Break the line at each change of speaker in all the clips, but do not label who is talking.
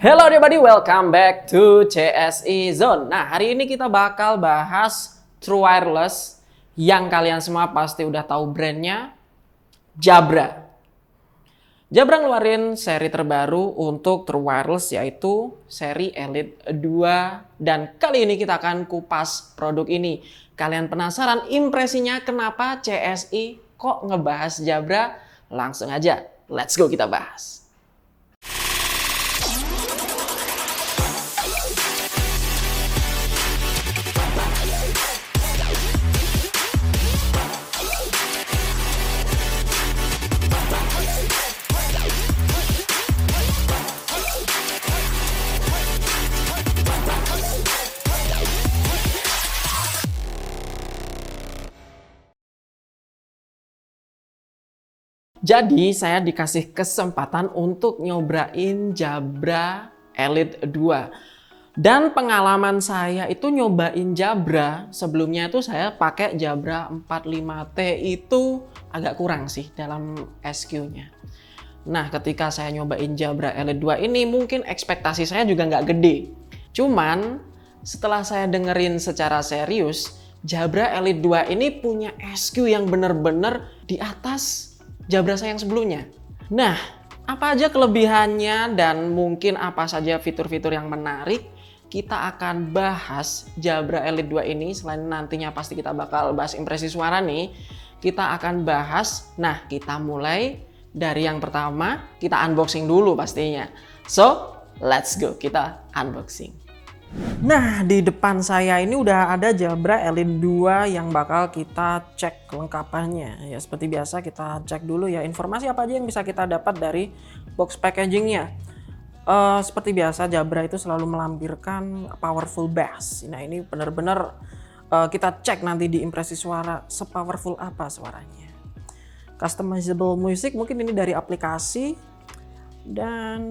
Hello everybody, welcome back to CSI Zone. Nah, hari ini kita bakal bahas True Wireless yang kalian semua pasti udah tahu brandnya, Jabra. Jabra ngeluarin seri terbaru untuk True Wireless yaitu seri Elite 2 dan kali ini kita akan kupas produk ini. Kalian penasaran impresinya kenapa CSI kok ngebahas Jabra? Langsung aja, let's go kita bahas. Jadi saya dikasih kesempatan untuk nyobain Jabra Elite 2. Dan pengalaman saya itu nyobain Jabra, sebelumnya itu saya pakai Jabra 45T itu agak kurang sih dalam SQ-nya. Nah, ketika saya nyobain Jabra Elite 2 ini mungkin ekspektasi saya juga nggak gede. Cuman setelah saya dengerin secara serius, Jabra Elite 2 ini punya SQ yang bener-bener di atas Jabra saya yang sebelumnya. Nah, apa aja kelebihannya dan mungkin apa saja fitur-fitur yang menarik, kita akan bahas Jabra Elite 2 ini. Selain nantinya pasti kita bakal bahas impresi suara nih, kita akan bahas. Nah, kita mulai dari yang pertama, kita unboxing dulu pastinya. So, let's go, kita unboxing. Nah, di depan saya ini udah ada Jabra Elite 2 yang bakal kita cek kelengkapannya. Ya, seperti biasa kita cek dulu ya informasi apa aja yang bisa kita dapat dari box packagingnya. Seperti biasa Jabra itu selalu melampirkan powerful bass. Nah, ini benar-benar kita cek nanti di impresi suara sepowerful apa suaranya. Customizable music mungkin ini dari aplikasi dan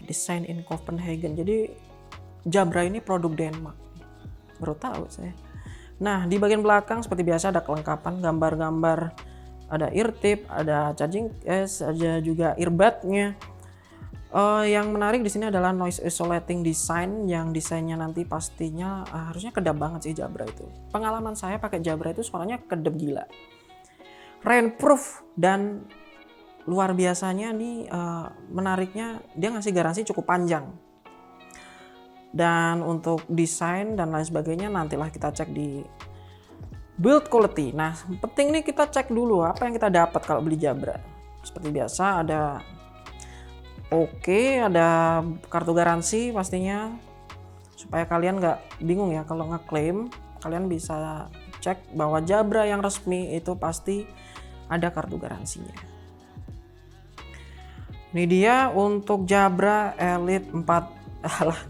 design in Copenhagen. Jadi Jabra ini produk Denmark, baru tahu saya. Nah, di bagian belakang seperti biasa ada kelengkapan gambar-gambar, ada ear tip, ada charging case, ada juga earbudnya. Yang menarik di sini adalah noise isolating design, yang desainnya nanti pastinya harusnya kedap banget sih Jabra itu. Pengalaman saya pakai Jabra itu suaranya kedap gila, rainproof dan luar biasanya nih menariknya dia ngasih garansi cukup panjang. Dan untuk desain dan lain sebagainya nantilah kita cek di build quality. Nah, penting nih kita cek dulu apa yang kita dapat kalau beli Jabra. Seperti biasa ada ada kartu garansi pastinya. Supaya kalian nggak bingung ya kalau ngeklaim, kalian bisa cek bahwa Jabra yang resmi itu pasti ada kartu garansinya. Ini dia untuk Jabra Elite 4.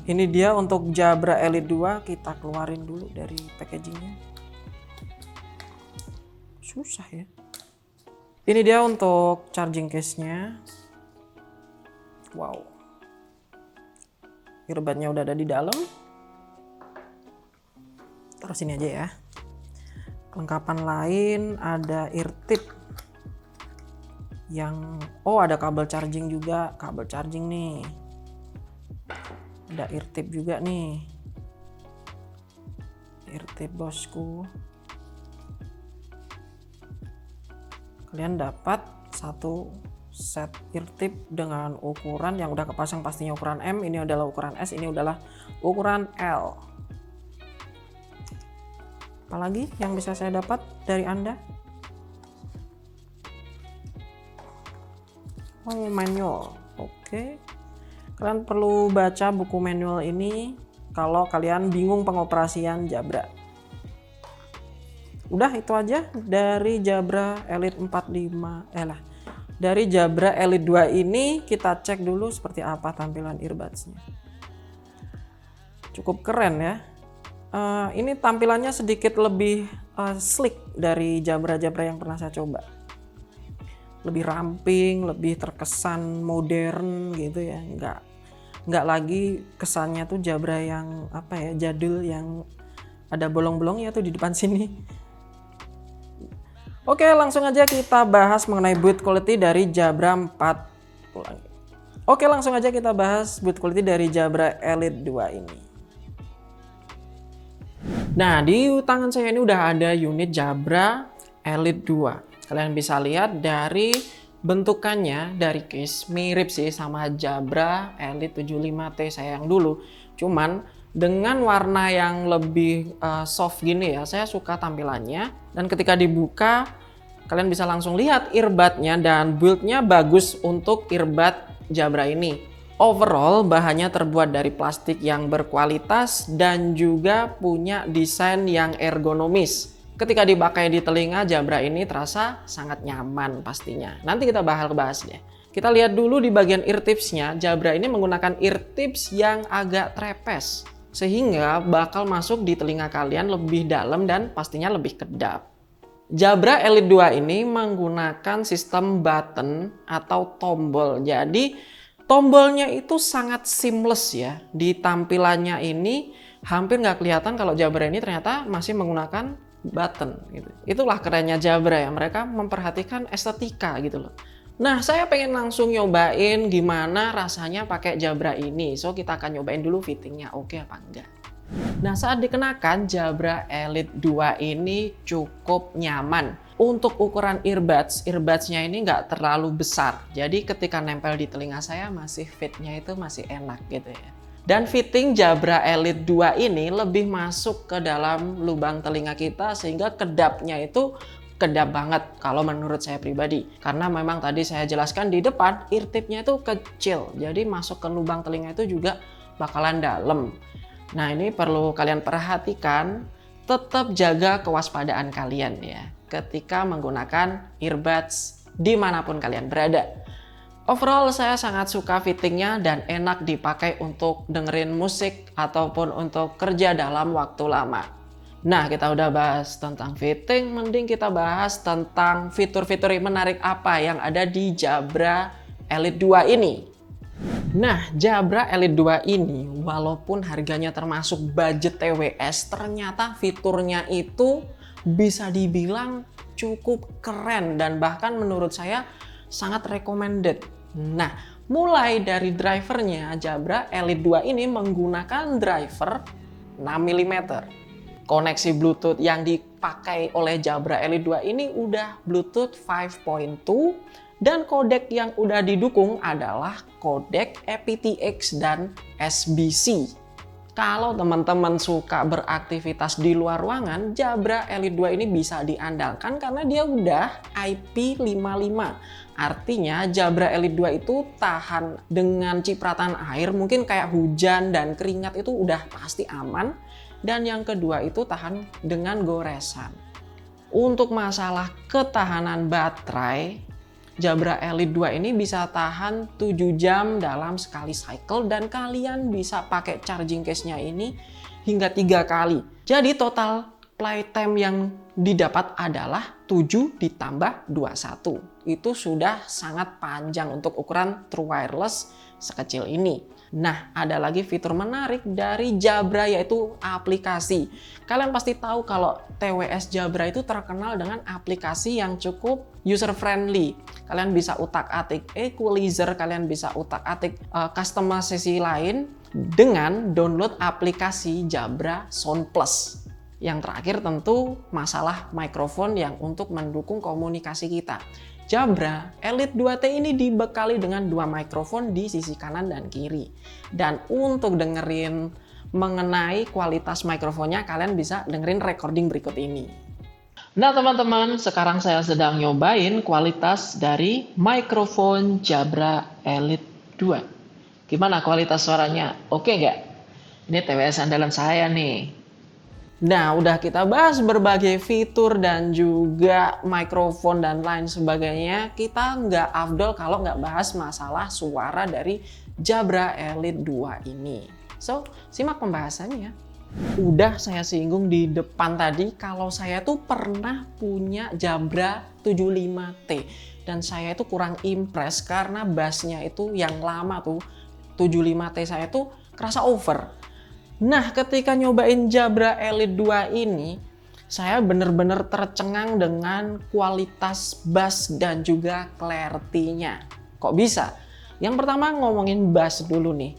Ini dia untuk Jabra Elite 2, kita keluarin dulu dari packagingnya. Susah ya. Ini dia untuk charging case-nya. Wow. Earbudnya udah ada di dalam. Taruh sini aja ya. Kelengkapan lain ada ear tip. Yang ada kabel charging juga, kabel charging nih. Ada ear tip juga nih, ear tip bosku. Kalian dapat satu set ear tip dengan ukuran yang udah kepasang pastinya ukuran M, ini adalah ukuran S, ini adalah ukuran L. Apalagi yang bisa saya dapat dari Anda? Manual, oke. Kalian perlu baca buku manual ini kalau kalian bingung pengoperasian Jabra. Udah itu aja dari Jabra Elite 45. Dari Jabra Elite 2 ini kita cek dulu seperti apa tampilan earbudsnya. Cukup keren ya. Ini tampilannya sedikit lebih slick dari Jabra-Jabra yang pernah saya coba. Lebih ramping, lebih terkesan modern gitu ya. Nggak lagi kesannya tuh Jabra yang jadul yang ada bolong-bolongnya tuh di depan sini. Oke, langsung aja kita bahas mengenai build quality dari Jabra 4. Oke, langsung aja kita bahas build quality dari Jabra Elite 2 ini. Nah, di tangan saya ini udah ada unit Jabra Elite 2. Kalian bisa lihat dari bentukannya, dari case mirip sih sama Jabra Elite 75T saya yang dulu. Cuman dengan warna yang lebih soft gini ya, saya suka tampilannya. Dan ketika dibuka, kalian bisa langsung lihat earbudnya dan build-nya bagus untuk earbud Jabra ini. Overall, bahannya terbuat dari plastik yang berkualitas dan juga punya desain yang ergonomis. Ketika dipakai di telinga, Jabra ini terasa sangat nyaman pastinya. Nanti kita bahas deh. Kita lihat dulu di bagian ear tipsnya. Jabra ini menggunakan ear tips yang agak trepes, sehingga bakal masuk di telinga kalian lebih dalam dan pastinya lebih kedap. Jabra Elite 2 ini menggunakan sistem button atau tombol. Jadi tombolnya itu sangat seamless ya. Di tampilannya ini hampir nggak kelihatan kalau Jabra ini ternyata masih menggunakan button gitu. Itulah kerennya Jabra ya. Mereka memperhatikan estetika gitu loh. Nah, saya pengen langsung nyobain gimana rasanya pakai Jabra ini. So, kita akan nyobain dulu fittingnya oke apa enggak. Nah, saat dikenakan Jabra Elite 2 ini cukup nyaman. Untuk ukuran earbudsnya ini nggak terlalu besar. Jadi ketika nempel di telinga saya masih fitnya itu masih enak gitu ya. Dan fitting Jabra Elite 2 ini lebih masuk ke dalam lubang telinga kita sehingga kedapnya itu kedap banget kalau menurut saya pribadi. Karena memang tadi saya jelaskan di depan ear tipnya itu kecil. Jadi masuk ke lubang telinga itu juga bakalan dalam. Nah, ini perlu kalian perhatikan, tetap jaga kewaspadaan kalian ya ketika menggunakan earbuds dimanapun kalian berada. Overall saya sangat suka fittingnya dan enak dipakai untuk dengerin musik ataupun untuk kerja dalam waktu lama. Nah, kita udah bahas tentang fitting, mending kita bahas tentang fitur-fitur menarik apa yang ada di Jabra Elite 2 ini. Nah, Jabra Elite 2 ini walaupun harganya termasuk budget TWS, ternyata fiturnya itu bisa dibilang cukup keren dan bahkan menurut saya sangat recommended. Nah, mulai dari drivernya, Jabra Elite 2 ini menggunakan driver 6 mm. Koneksi Bluetooth yang dipakai oleh Jabra Elite 2 ini udah Bluetooth 5.2 dan kodek yang udah didukung adalah kodek aptX dan SBC. Kalau teman-teman suka beraktivitas di luar ruangan, Jabra Elite 2 ini bisa diandalkan karena dia udah IP55. Artinya Jabra Elite 2 itu tahan dengan cipratan air, mungkin kayak hujan dan keringat itu udah pasti aman. Dan yang kedua itu tahan dengan goresan. Untuk masalah ketahanan baterai, Jabra Elite 2 ini bisa tahan 7 jam dalam sekali cycle dan kalian bisa pakai charging case-nya ini hingga 3 kali. Jadi total playtime yang didapat adalah 7 ditambah 21. Itu sudah sangat panjang untuk ukuran true wireless sekecil ini. Nah, ada lagi fitur menarik dari Jabra yaitu aplikasi. Kalian pasti tahu kalau TWS Jabra itu terkenal dengan aplikasi yang cukup user friendly. Kalian bisa utak-atik equalizer, kalian bisa utak-atik customization lain dengan download aplikasi Jabra Sound Plus. Yang terakhir tentu masalah mikrofon yang untuk mendukung komunikasi kita. Jabra Elite 2T ini dibekali dengan 2 mikrofon di sisi kanan dan kiri. Dan untuk dengerin mengenai kualitas mikrofonnya, kalian bisa dengerin recording berikut ini. Nah teman-teman, sekarang saya sedang nyobain kualitas dari mikrofon Jabra Elite 2. Gimana kualitas suaranya? Oke nggak? Ini TWS andalan saya nih. Nah, udah kita bahas berbagai fitur dan juga mikrofon dan lain sebagainya. Kita nggak afdol kalau nggak bahas masalah suara dari Jabra Elite 2 ini. So, simak pembahasannya. Udah saya singgung di depan tadi kalau saya tuh pernah punya Jabra 75T. Dan saya itu kurang impress karena bassnya itu yang lama tuh 75T saya tuh kerasa over. Nah, ketika nyobain Jabra Elite 2 ini, saya bener-bener tercengang dengan kualitas bass dan juga clarity-nya. Kok bisa? Yang pertama ngomongin bass dulu nih.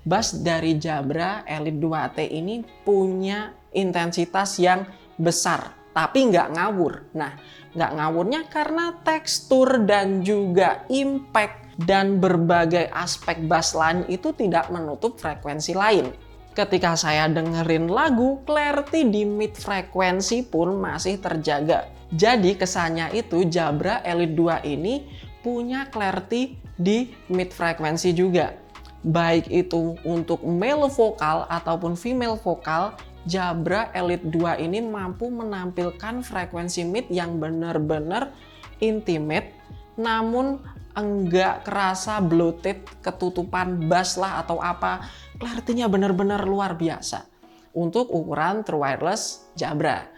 Bass dari Jabra Elite 2T ini punya intensitas yang besar, tapi nggak ngawur. Nah, nggak ngawurnya karena tekstur dan juga impact dan berbagai aspek bass line itu tidak menutup frekuensi lain. Ketika saya dengerin lagu, clarity di mid frekuensi pun masih terjaga. Jadi kesannya itu Jabra Elite 2 ini punya clarity di mid frekuensi juga. Baik itu untuk male vokal ataupun female vokal, Jabra Elite 2 ini mampu menampilkan frekuensi mid yang benar-benar intimate, namun enggak kerasa bloated, ketutupan bass lah atau apa. Clarity-nya benar-benar luar biasa untuk ukuran true wireless Jabra.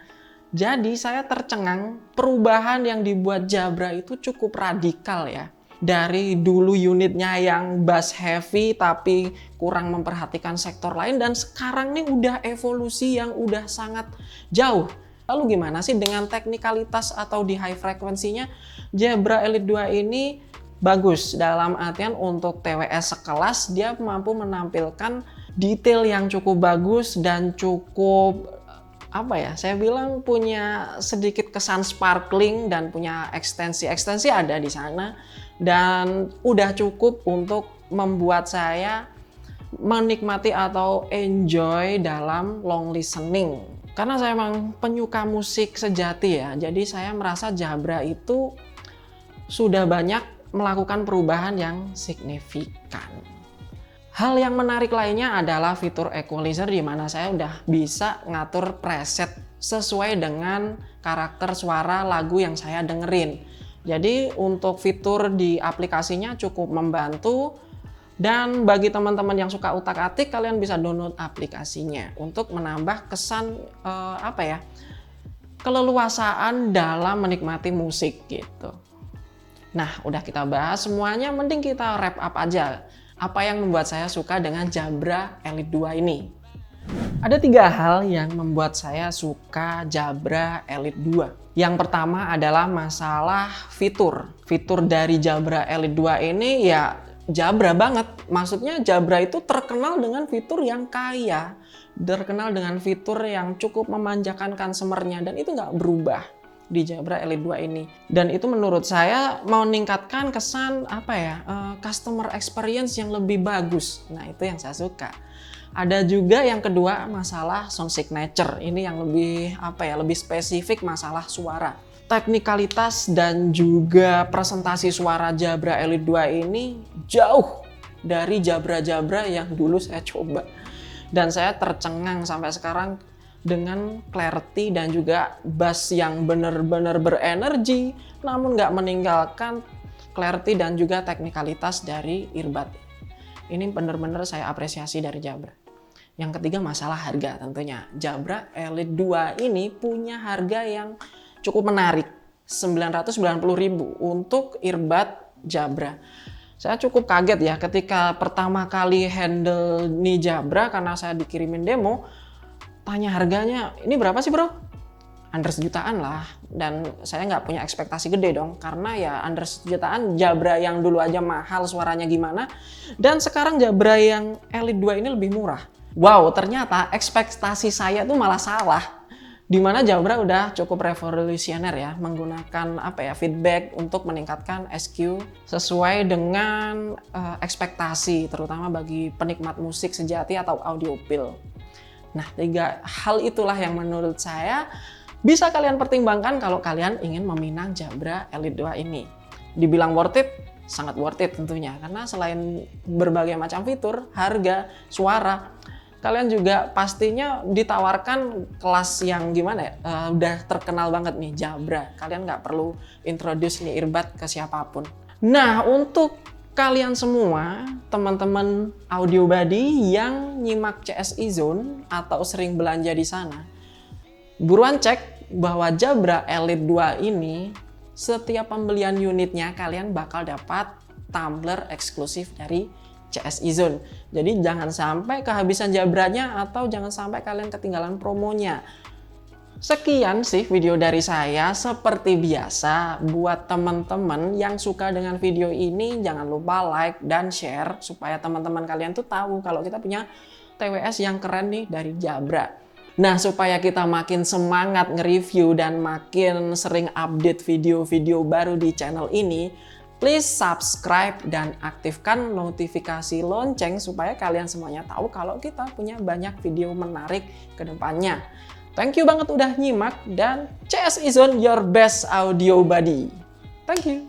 Jadi saya tercengang, perubahan yang dibuat Jabra itu cukup radikal ya. Dari dulu unitnya yang bass heavy tapi kurang memperhatikan sektor lain, dan sekarang nih udah evolusi yang udah sangat jauh. Lalu gimana sih dengan teknikalitas atau di high frekuensinya? Jabra Elite 2 ini bagus dalam artian untuk TWS sekelas dia mampu menampilkan detail yang cukup bagus dan cukup saya bilang punya sedikit kesan sparkling dan punya ekstensi ada di sana, dan udah cukup untuk membuat saya menikmati atau enjoy dalam long listening. Karena saya memang penyuka musik sejati ya, jadi saya merasa Jabra itu sudah banyak melakukan perubahan yang signifikan. Hal yang menarik lainnya adalah fitur equalizer, di mana saya udah bisa ngatur preset sesuai dengan karakter suara lagu yang saya dengerin. Jadi untuk fitur di aplikasinya cukup membantu, dan bagi teman-teman yang suka utak-atik kalian bisa download aplikasinya untuk menambah kesan keleluasaan dalam menikmati musik gitu. Nah, udah kita bahas semuanya, mending kita wrap up aja. Apa yang membuat saya suka dengan Jabra Elite 2 ini? Ada 3 hal yang membuat saya suka Jabra Elite 2. Yang pertama adalah masalah fitur. Fitur dari Jabra Elite 2 ini ya Jabra banget. Maksudnya Jabra itu terkenal dengan fitur yang kaya, terkenal dengan fitur yang cukup memanjakan consumernya, dan itu nggak berubah di Jabra Elite 2 ini. Dan itu menurut saya meningkatkan kesan customer experience yang lebih bagus. Nah, itu yang saya suka. Ada juga yang kedua masalah sound signature. Ini yang lebih spesifik masalah suara. Teknikalitas dan juga presentasi suara Jabra Elite 2 ini jauh dari Jabra-Jabra yang dulu saya coba. Dan saya tercengang sampai sekarang dengan clarity dan juga bass yang benar-benar berenergi, namun nggak meninggalkan clarity dan juga teknikalitas dari earbud. Ini benar-benar saya apresiasi dari Jabra. Yang ketiga masalah harga tentunya. Jabra Elite 2 ini punya harga yang cukup menarik, 990.000 untuk earbud Jabra. Saya cukup kaget ya ketika pertama kali handle nih Jabra, karena saya dikirimin demo. Tanya harganya, ini berapa sih bro? Under sejutaan lah. Dan saya nggak punya ekspektasi gede dong, karena ya under sejutaan Jabra yang dulu aja mahal suaranya gimana, dan sekarang Jabra yang Elite 2 ini lebih murah. Wow, ternyata ekspektasi saya tuh malah salah. Dimana Jabra udah cukup revolusioner ya, menggunakan feedback untuk meningkatkan SQ sesuai dengan ekspektasi, terutama bagi penikmat musik sejati atau audiophile. Nah, 3 hal itulah yang menurut saya bisa kalian pertimbangkan kalau kalian ingin meminang Jabra Elite 2 ini. Dibilang worth it, sangat worth it tentunya. Karena selain berbagai macam fitur, harga, suara, kalian juga pastinya ditawarkan kelas yang udah terkenal banget nih Jabra. Kalian nggak perlu introduce nih earbud ke siapapun. Nah, untuk kalian semua, teman-teman audio buddy yang nyimak CSI Zone atau sering belanja di sana, buruan cek bahwa Jabra Elite 2 ini setiap pembelian unitnya kalian bakal dapat tumbler eksklusif dari CSI Zone. Jadi jangan sampai kehabisan Jabranya atau jangan sampai kalian ketinggalan promonya. Sekian sih video dari saya. Seperti biasa, buat teman-teman yang suka dengan video ini, jangan lupa like dan share supaya teman-teman kalian tuh tahu kalau kita punya TWS yang keren nih dari Jabra. Nah, supaya kita makin semangat nge-review dan makin sering update video-video baru di channel ini, please subscribe dan aktifkan notifikasi lonceng supaya kalian semuanya tahu kalau kita punya banyak video menarik ke depannya. Thank you banget udah nyimak dan CS Izon your best audio buddy. Thank you.